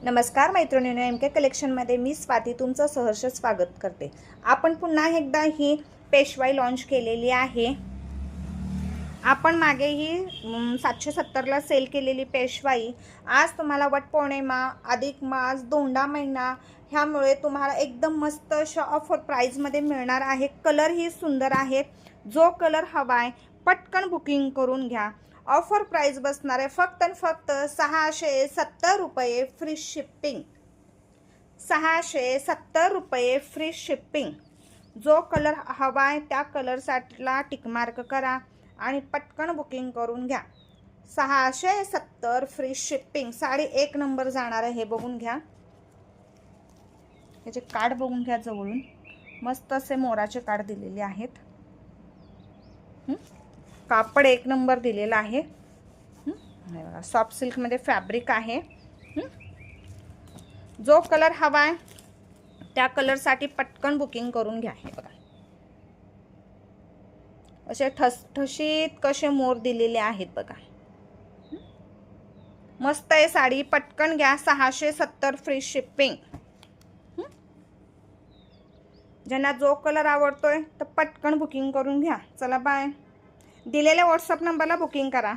नमस्कार मैत्रिणींनो, एम के कलेक्शनमध्ये मी स्वाती तुमचं सहर्ष स्वागत करते। आपण पुन्हा एकदा ही पेशवाई लॉन्च केलेली आहे। आपण मागे ही 770 ला सेल केलेली पेशवाई आज तुम्हाला वटपौर्णिमा, अधिक मास, दोंडा महिना ह्यामुळे तुम्हाला एकदम मस्त अशा ऑफर प्राइसमध्ये मिळणार आहे। कलर ही सुंदर आहे। जो कलर हवाय पटकन बुकिंग करून घ्या। ऑफर प्राइस बसणार आहे फक्त आणि फक्त 670 रुपये फ्री शिपिंग। 670 रुपये फ्री शिपिंग। जो कलर हवाय त्या कलरसाठीला टिक मार्क करा आणि पटकन बुकिंग करून घ्या। 670 फ्री शिपिंग। साडी एक नंबर जाणार आहे। हे बघून घ्या, याचे कार्ड बघून घ्या जवळून। मस्त असे मोराचे कार्ड दिलेले आहेत। कापड एक नंबर दिलेला आहे। सॉफ्ट सिल्क मध्ये फॅब्रिक आहे। जो कलर हवाय त्या कलर साठी पटकन बुकिंग करून घ्या। हे बघा, असे ठसठशीत कसे मोर दिलेले आहेत बघा। मस्त आहे साडी, पटकन घ्या। 670 फ्री शिपिंग। ज्यांना जो कलर आवडतोय तर पटकन बुकिंग करून घ्या। चला बाय। दिलेल्या व्हॉट्सअप नंबरला बुकिंग करा।